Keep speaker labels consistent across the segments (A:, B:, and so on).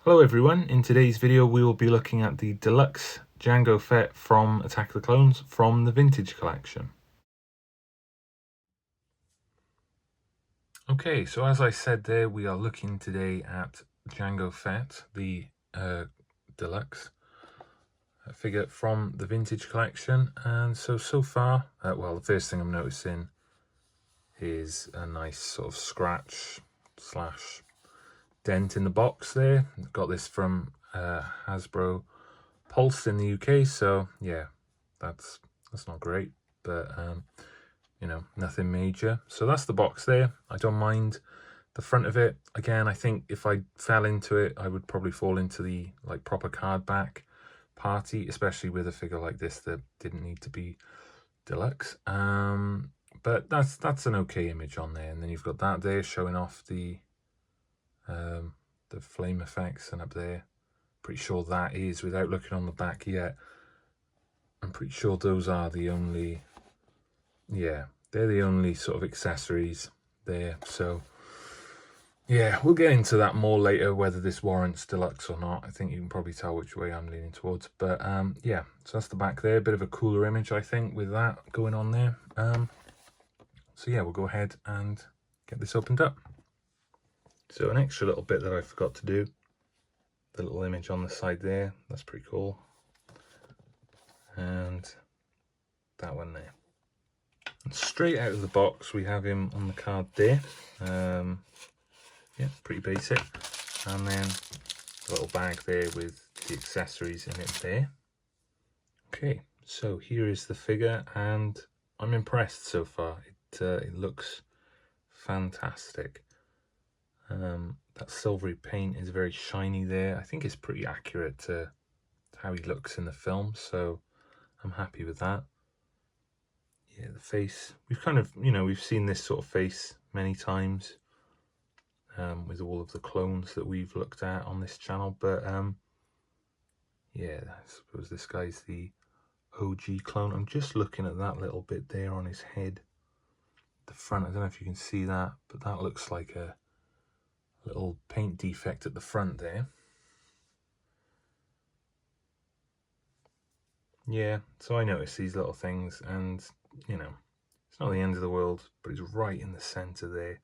A: Hello everyone, in today's video we will be looking at the deluxe Jango Fett from Attack of the Clones from the Vintage Collection. Okay, so as I said there, we are looking today at Jango Fett, the deluxe figure from the Vintage Collection. And so far, well, the first thing I'm noticing is a nice sort of scratch slash dent in the box there. Got this from Hasbro Pulse in the UK, so yeah, that's not great, but you know, nothing major. So that's the box there. I don't mind the front of it. Again, I think if I fell into it, I would probably fall into the like proper card back party, especially with a figure like this that didn't need to be deluxe. But that's an okay image on there. And then you've got that there showing off the flame effects, and up there, pretty sure that is, without looking on the back yet, I'm pretty sure those are the only, yeah, they're the only sort of accessories there. So yeah, we'll get into that more later, whether this warrants deluxe or not. I think you can probably tell which way I'm leaning towards. But yeah, so that's the back there. A bit of a cooler image, I think, with that going on there. So yeah, we'll go ahead and get this opened up. So an extra little bit that I forgot to do, the little image on the side there, that's pretty cool. And that one there. And straight out of the box, we have him on the card there. Yeah, pretty basic. And then a little bag there with the accessories in it there. Okay, so here is the figure, and I'm impressed so far. It looks fantastic. That silvery paint is very shiny there. I think it's pretty accurate to how he looks in the film, so I'm happy with that. Yeah, the face, we've kind of, you know, we've seen this sort of face many times with all of the clones that we've looked at on this channel, but yeah, I suppose this guy's the OG clone. I'm just looking at that little bit there on his head, the front. I don't know if you can see that, but that looks like a little paint defect at the front there. Yeah, so I noticed these little things, and you know, it's not the end of the world, but it's right in the center there.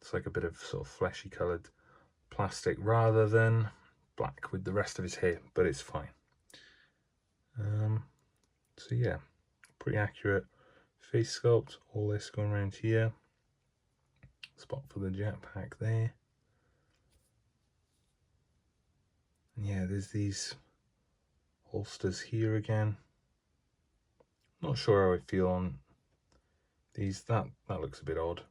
A: It's like a bit of sort of fleshy coloured plastic rather than black with the rest of his hair, but it's fine. So yeah, pretty accurate face sculpt. All this going around here. Spot for the jetpack there. And yeah, there's these holsters here again. Not sure how I feel on these. That looks a bit odd.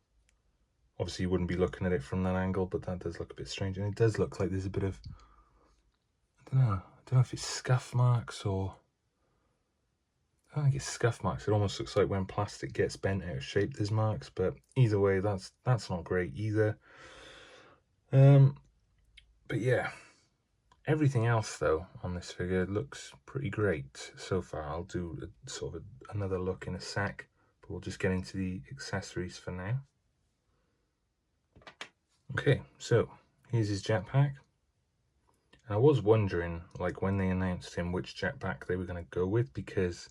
A: Obviously you wouldn't be looking at it from that angle, but that does look a bit strange. And it does look like there's a bit of, I don't know if it's scuff marks or, I don't think it's scuff marks. It almost looks like when plastic gets bent out of shape, there's marks, but either way, that's not great either. But yeah, everything else though on this figure looks pretty great so far. I'll do a, sort of another look in a sec, but we'll just get into the accessories for now. Okay, so here's his jetpack. And I was wondering, like, when they announced him, which jetpack they were going to go with, because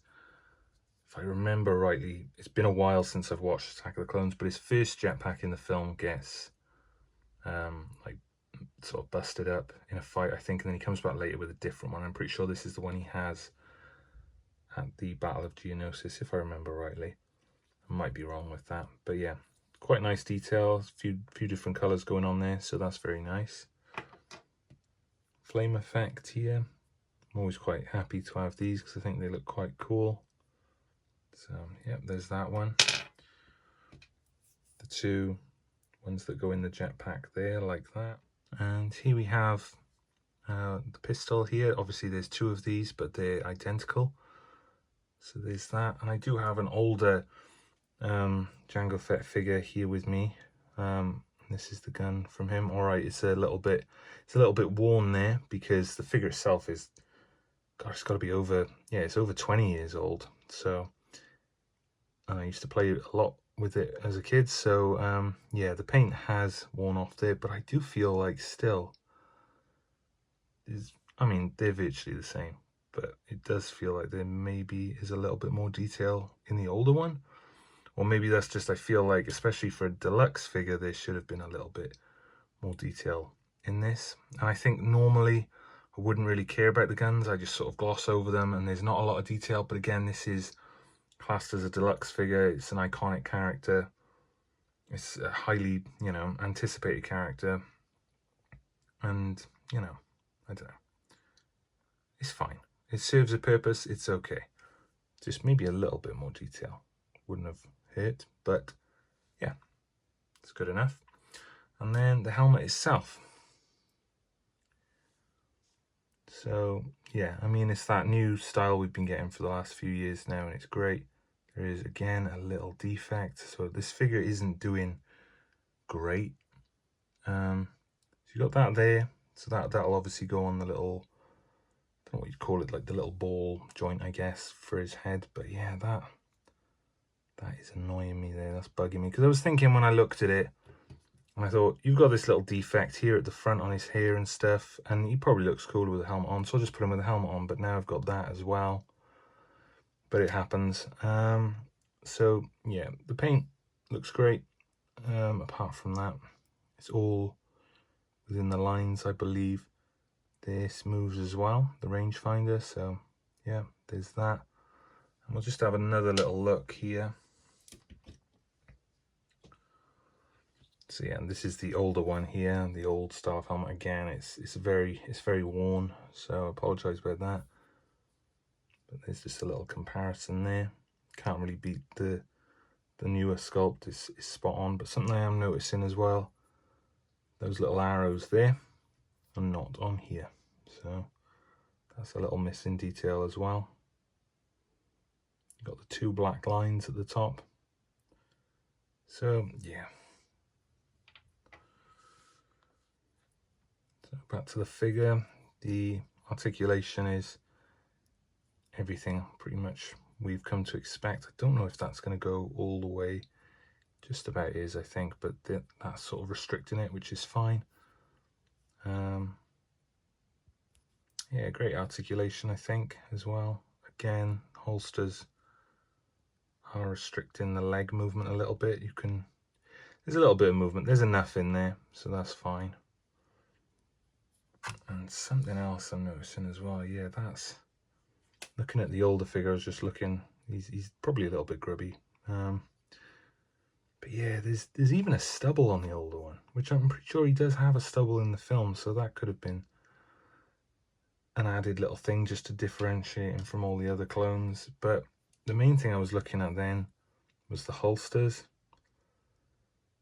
A: if I remember rightly, it's been a while since I've watched Attack of the Clones, but his first jetpack in the film gets like sort of busted up in a fight, I think, and then he comes back later with a different one. I'm pretty sure this is the one he has at the Battle of Geonosis, if I remember rightly. I might be wrong with that, but yeah, quite nice details, few different colors going on there, so that's very nice. Flame effect here. I'm always quite happy to have these because I think they look quite cool. So yeah, there's that one. The two ones that go in the jetpack there, like that. And here we have the pistol here. Obviously there's two of these, but they're identical. So there's that. And I do have an older Jango Fett figure here with me. This is the gun from him. All right, it's a little bit worn there because the figure itself is, gosh, it's got to be over, yeah, it's over 20 years old. So I used to play a lot with it as a kid, so yeah, the paint has worn off there, but I do feel like still I mean, they're virtually the same, but it does feel like there maybe is a little bit more detail in the older one. Or maybe that's just, I feel like, especially for a deluxe figure, there should have been a little bit more detail in this. And I think normally I wouldn't really care about the guns. I just sort of gloss over them and there's not a lot of detail. But again, this is classed as a deluxe figure. It's an iconic character. It's a highly, anticipated character. And, I don't know. It's fine. It serves a purpose. It's okay. Just maybe a little bit more detail wouldn't have hurt. But yeah, it's good enough. And then the helmet itself. So yeah, I mean, it's that new style we've been getting for the last few years now, and it's great. There is, again, a little defect. So this figure isn't doing great. So you got that there. So that'll obviously go on the little, I don't know what you'd call it, like the little ball joint, I guess, for his head. But yeah, that is annoying me there. That's bugging me. Because I was thinking when I looked at it, and I thought, you've got this little defect here at the front on his hair and stuff, and he probably looks cooler with a helmet on, so I'll just put him with a helmet on, but now I've got that as well. But it happens. So yeah, the paint looks great. Apart from that, it's all within the lines, I believe. This moves as well, the rangefinder, so yeah, there's that. And we'll just have another little look here. So yeah, and this is the older one here, the old staff helmet. Again, it's very worn, so I apologize about that. But there's just a little comparison there. Can't really beat the newer sculpt. Is spot on. But something I am noticing as well, those little arrows there are not on here, so that's a little missing detail as well. You've got the two black lines at the top. So yeah. So back to the figure. The articulation is everything pretty much we've come to expect. I don't know if that's going to go all the way. Just about is, I think, but that's sort of restricting it, which is fine. Yeah, great articulation, I think, as well. Again, holsters are restricting the leg movement a little bit. There's a little bit of movement. There's enough in there, so that's fine. And something else I'm noticing as well. Yeah, that's looking at the older figure. I was just looking. He's probably a little bit grubby. But yeah, there's even a stubble on the older one, which I'm pretty sure he does have a stubble in the film, so that could have been an added little thing just to differentiate him from all the other clones. But the main thing I was looking at then was the holsters.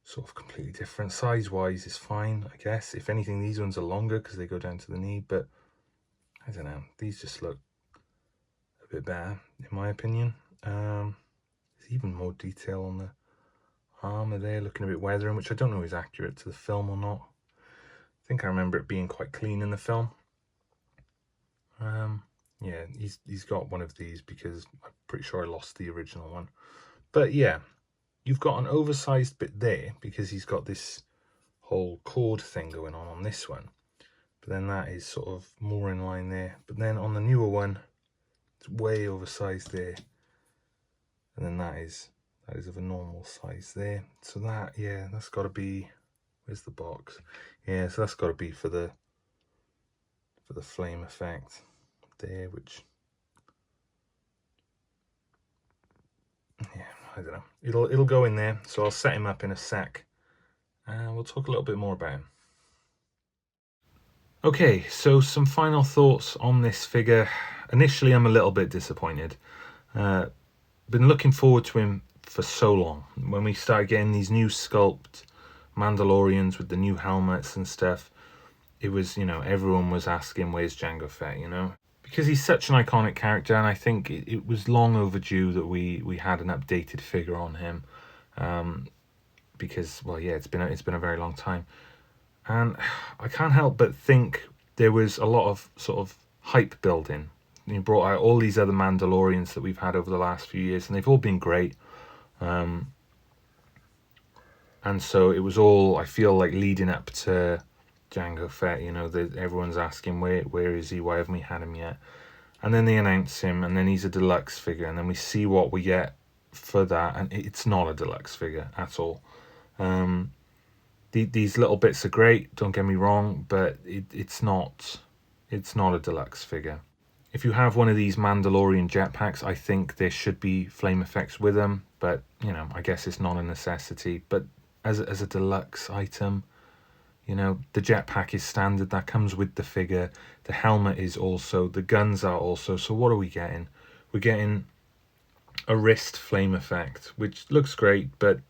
A: Sort of completely different. Size-wise is fine, I guess. If anything, these ones are longer because they go down to the knee, but I don't know. These just look a bit better, in my opinion. There's even more detail on the armor there, looking a bit weathering, which I don't know is accurate to the film or not. I think I remember it being quite clean in the film. Yeah, he's got one of these because I'm pretty sure I lost the original one. But yeah, you've got an oversized bit there because he's got this whole cord thing going on this one. But then that is sort of more in line there. But then on the newer one, it's way oversized there. And then that is of a normal size there. So that, yeah, that's got to be, where's the box? Yeah, so that's got to be for the flame effect there, which, yeah, I don't know. It'll go in there. So I'll set him up in a sec, and we'll talk a little bit more about him. Okay, so some final thoughts on this figure. Initially, I'm a little bit disappointed. Been looking forward to him for so long. When we started getting these new sculpt Mandalorians with the new helmets and stuff, it was, everyone was asking, where's Jango Fett, Because he's such an iconic character, and I think it was long overdue that we had an updated figure on him. Because, well, yeah, it's been a very long time. And I can't help but think there was a lot of sort of hype building. You brought out all these other Mandalorians that we've had over the last few years, and they've all been great. And so it was all, I feel like, leading up to Jango Fett, you know, everyone's asking where is he, why haven't we had him yet? And then they announce him, and then he's a deluxe figure, and then we see what we get for that, and it's not a deluxe figure at all. These little bits are great, don't get me wrong, but it's not a deluxe figure. If you have one of these Mandalorian jetpacks, I think there should be flame effects with them, but you know, I guess it's not a necessity. But as a deluxe item, you know, the jetpack is standard, that comes with the figure. The helmet is also, the guns are also. So what are we getting? We're getting a wrist flame effect, which looks great, but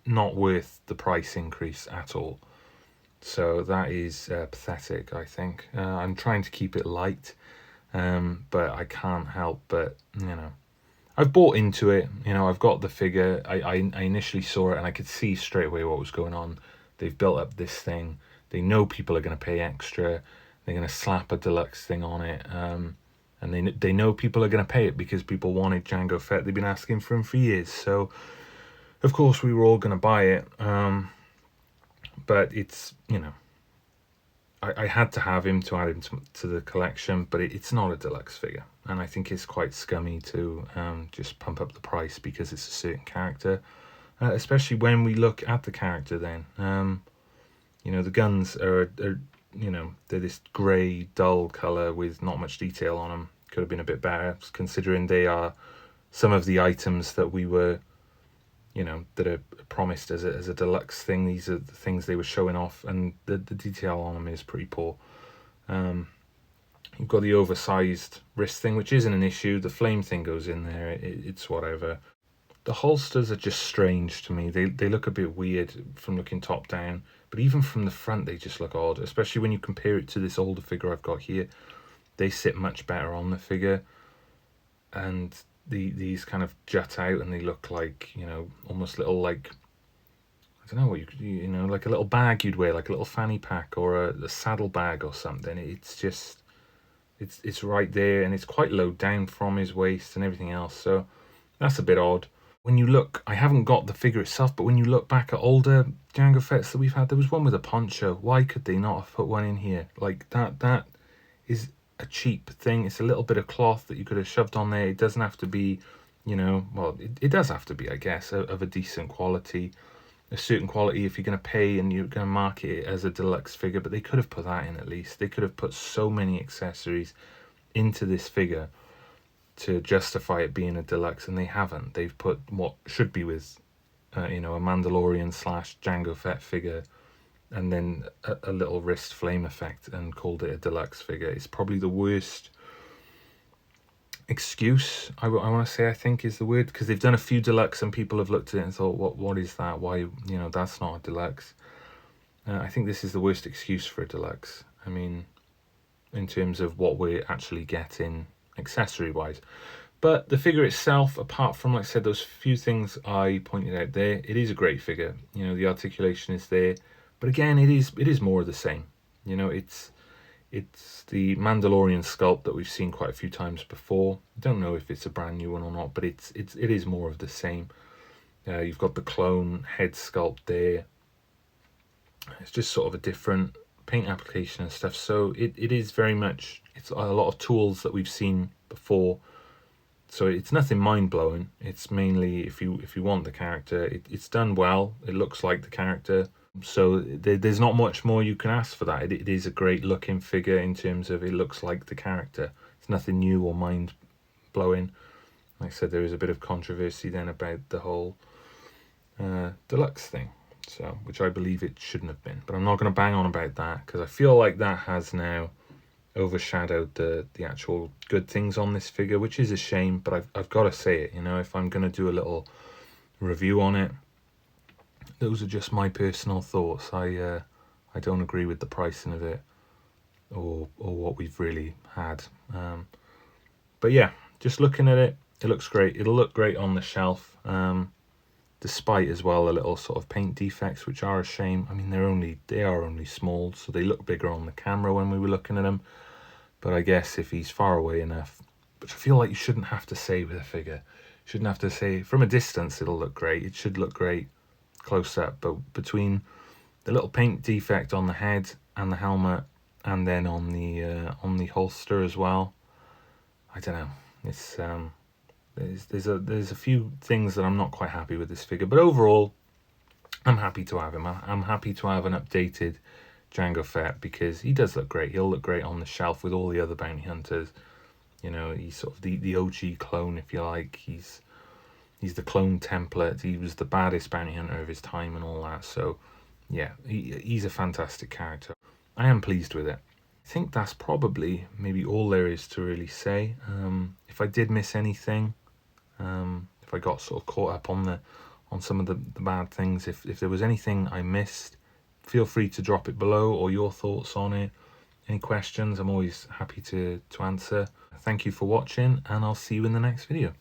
A: not worth the price increase at all. So that is pathetic, I think. I'm trying to keep it light, but I can't help but, you know, I've bought into it. You know, I've got the figure. I initially saw it and I could see straight away what was going on. They've built up this thing. They know people are going to pay extra. They're going to slap a deluxe thing on it. And they know people are going to pay it because people wanted Jango Fett. They've been asking for him for years. So, of course, we were all going to buy it. But it's, you know, I had to have him to add him to the collection, but it's not a deluxe figure. And I think it's quite scummy to just pump up the price because it's a certain character. Especially when we look at the character then. You know, the guns are, you know, they're this grey, dull colour with not much detail on them. Could have been a bit better, considering they are some of the items that we were, you know, that are promised as a deluxe thing. These are the things they were showing off, and the detail on them is pretty poor. You've got the oversized wrist thing, which isn't an issue. The flame thing goes in there. It's whatever. The holsters are just strange to me. They look a bit weird from looking top down, but even from the front they just look odd, especially when you compare it to this older figure I've got here. They sit much better on the figure, and these kind of jut out and they look like, you know, almost little, like, I don't know what you know, like a little bag you'd wear, like a little fanny pack or a saddle bag or something. It's just, it's right there, and it's quite low down from his waist and everything else, so that's a bit odd. When you look, I haven't got the figure itself, but when you look back at older Jango Fetts that we've had, there was one with a poncho. Why could they not have put one in here? Like, that is a cheap thing. It's a little bit of cloth that you could have shoved on there. It doesn't have to be, you know, well, it does have to be, I guess, of a decent quality, a certain quality if you're going to pay and you're going to market it as a deluxe figure. But they could have put that in at least. They could have put so many accessories into this figure to justify it being a deluxe, and they haven't. They've put what should be with, you know, a Mandalorian / Jango Fett figure, and then a little wrist flame effect, and called it a deluxe figure. It's probably the worst excuse, I want to say, I think is the word, because they've done a few deluxe and people have looked at it and thought, what is that? Why, you know, that's not a deluxe. I think this is the worst excuse for a deluxe. I mean, in terms of what we're actually getting accessory wise. But the figure itself, apart from, like I said, those few things I pointed out there, it is a great figure. You know, the articulation is there, but again, it is more of the same. You know, it's the Mandalorian sculpt that we've seen quite a few times before. I don't know if it's a brand new one or not, but it is more of the same. You've got the clone head sculpt there. It's just sort of a different paint application and stuff. So it is very much, it's a lot of tools that we've seen before. So it's nothing mind-blowing. It's mainly, if you want the character, it's done well. It looks like the character. So there's not much more you can ask for that. It is a great looking figure in terms of it looks like the character. It's nothing new or mind-blowing. Like I said, there is a bit of controversy then about the whole deluxe thing, so which I believe it shouldn't have been. But I'm not going to bang on about that because I feel like that has now overshadowed the actual good things on this figure, which is a shame, but I've got to say it. You know, if I'm going to do a little review on it, those are just my personal thoughts. I don't agree with the pricing of it or what we've really had. But yeah, just looking at it, it looks great. It'll look great on the shelf, despite as well the little sort of paint defects, which are a shame. I mean, they are only small, so they look bigger on the camera when we were looking at them. But I guess if he's far away enough, which I feel like you shouldn't have to say with a figure, you shouldn't have to say from a distance it'll look great. It should look great close up, but between the little paint defect on the head and the helmet, and then on the holster as well. I don't know. It's there's a few things that I'm not quite happy with this figure, but overall, I'm happy to have him. I'm happy to have an updated Jango Fett because he does look great. He'll look great on the shelf with all the other bounty hunters. You know, he's sort of the OG clone, if you like. He's the clone template. He was the baddest bounty hunter of his time and all that. So, yeah, he's a fantastic character. I am pleased with it. I think that's probably maybe all there is to really say. If I did miss anything, if I got sort of caught up on some of the bad things, if there was anything I missed, feel free to drop it below, or your thoughts on it. Any questions, I'm always happy to answer. Thank you for watching, and I'll see you in the next video.